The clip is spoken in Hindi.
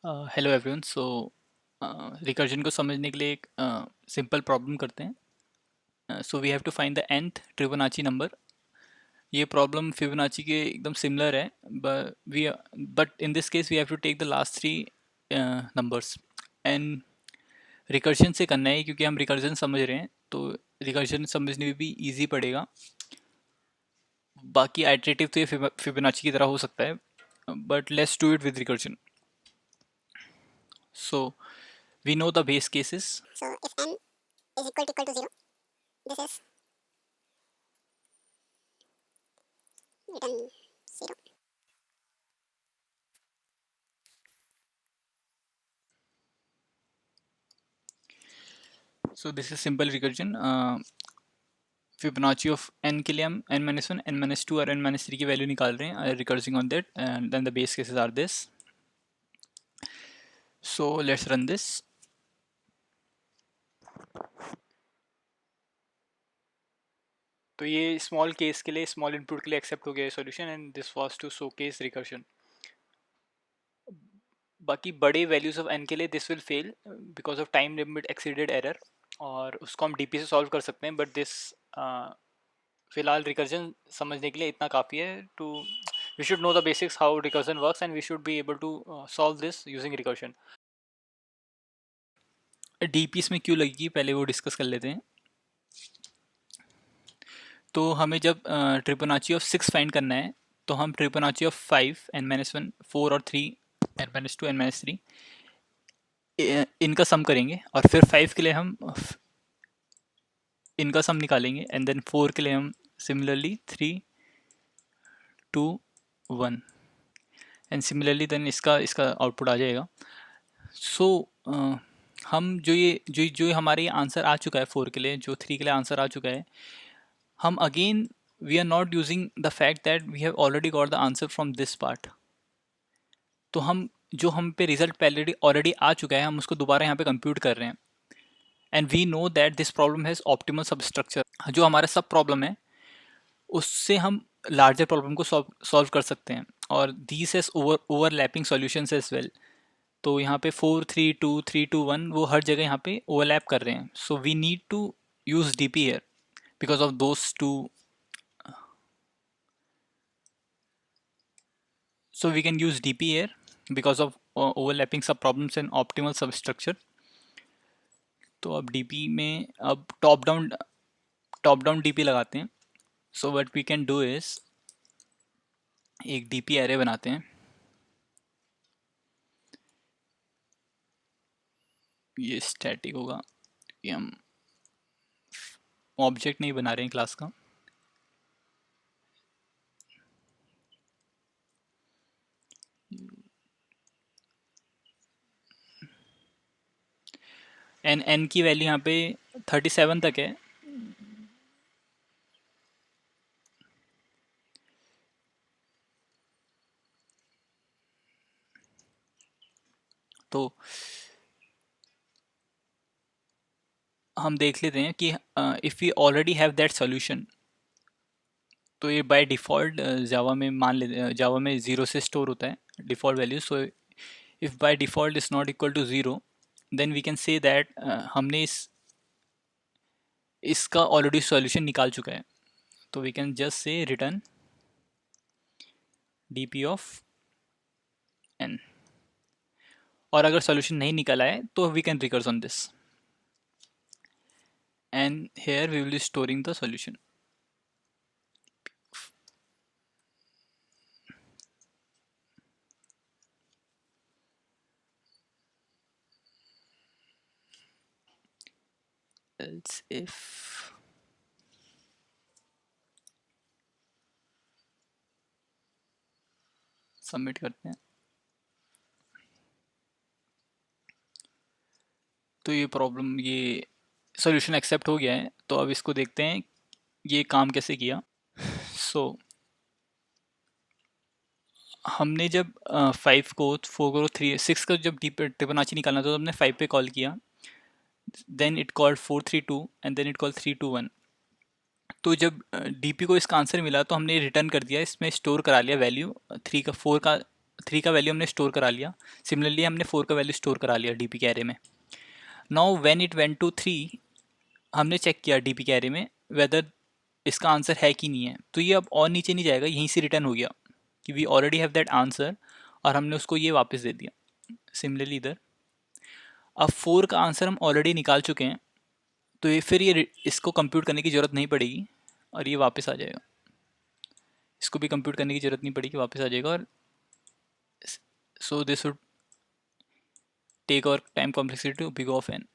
Hello everyone. सो रिकर्जन को समझने के लिए एक सिंपल प्रॉब्लम करते हैं। So we have to find the nth Fibonacci number. ये प्रॉब्लम फिबोनाची के एकदम सिमिलर है, but in this case we have to take the last three numbers. And recursion से करना है क्योंकि हम रिकर्जन समझ रहे हैं, तो रिकर्जन समझने में भी इजी पड़ेगा। बाकी आइटरेटिव तो ये फिबोनाची की तरह हो सकता है, but let's do it with recursion. So we know the base cases. So if n is equal to 0, this is written 0. So this is simple recursion. Fibonacci of n के लिए हम n-1, n-2 और n-3 की वैल्यू निकाल रहे हैं, recursing on that, and then the base cases are this. So let's run this. तो ये स्मॉल केस के लिए, स्मॉल इनपुट के लिए एक्सेप्ट हो गया solution, and this was to showcase recursion. बाकी बड़े वैल्यूज ऑफ n के लिए this will fail because of time limit exceeded error, और उसको हम डीपी से सॉल्व कर सकते हैं, बट दिस फिलहाल रिकर्जन समझने के लिए इतना काफ़ी है. To we should know the basics how recursion works, and we should be able to solve this using recursion. DP इसमें क्यों लगेगी पहले वो डिस्कस कर लेते हैं. तो हमें जब ट्रिपोनाची ऑफ 6 फाइंड करना है, तो हम ट्रिपोनाची ऑफ 5 n-1, 4 और 3 n-2 n-3 इनका सम करेंगे, और फिर 5 के लिए हम इनका सम निकालेंगे, एंड देन 4 के लिए हम सिमिलरली 3 2 1, एंड सिमिलरली देन इसका इसका आउटपुट आ जाएगा. सो हम जो हमारे आंसर आ चुका है 4 के लिए, जो 3 के लिए आंसर आ चुका है, हम again we are not using the fact that we have already got the answer from this part. तो हम पे रिजल्ट पहले ऑलरेडी आ चुका है, हम उसको दोबारा यहाँ पे कंप्यूट कर रहे हैं. And we know that this problem has optimal substructure. जो हमारा सब प्रॉब्लम है उससे हम लार्जर प्रॉब्लम को सॉल्व कर सकते हैं, और these has overlapping solutions as well. तो यहाँ पे 4 3 2 3 2 1 वो हर जगह यहाँ पे ओवरलैप कर रहे हैं. So we need to use DP here because of those two. So we can use DP here because of overlapping sub problems and optimal substructure. तो अब DP में अब टॉप डाउन DP लगाते हैं. So what we can do is एक DP array बनाते हैं. ये स्टैटिक होगा, ये हम ऑब्जेक्ट नहीं बना रहे हैं क्लास का. n की वैल्यू यहाँ पे 37 तक है. तो हम देख लेते हैं कि if we already have that solution, तो ये बाय डिफ़ॉल्ट जावा में मान ले, जावा में 0 से स्टोर होता है default value. So if by default is not equal to 0, then we can say that हमने इसका ऑलरेडी सॉल्यूशन निकाल चुका है. तो we can just say return DP of n, और अगर सॉल्यूशन नहीं निकला है तो we can recurse on this, and here we will be storing the solution. else if submit करते हैं. तो ये प्रॉब्लम, ये सॉल्यूशन एक्सेप्ट हो गया है. तो अब इसको देखते हैं ये काम कैसे किया. सो हमने जब 5 को 4 को 3 6 का जब ट्रिबोनाची निकालना था, तो हमने 5 पे कॉल किया, then it called 4 3 2, and then it called 3 2 1. तो जब डीपी को इसका आंसर मिला तो हमने रिटर्न कर दिया, इसमें स्टोर करा लिया वैल्यू 3 का 4 का 3 का वैल्यू हमने स्टोर करा लिया। सिमिलरली हमने 4 का वैल्यू स्टोर करा लिया डीपी कैरे में। Now when it went to 3, हमने चेक किया डीपी कैरे में वेदर इसका आंसर है कि नहीं है। तो ये अब और नीचे नहीं जाएगा, यहीं से रिटर्न हो गया कि we already have that answer, और हमने उसको ये वापस दे दिया। सिमिलरली इधर अब 4 का आंसर हम ऑलरेडी निकाल चुके हैं, तो ये फिर ये इसको कंप्यूट करने की ज़रूरत नहीं पड़ेगी और ये वापस आ जाएगा। इसको भी कंप्यूट करने की ज़रूरत नहीं पड़ेगी, वापस आ जाएगा। और सो दिस वुड टेक और time complexity to big of N.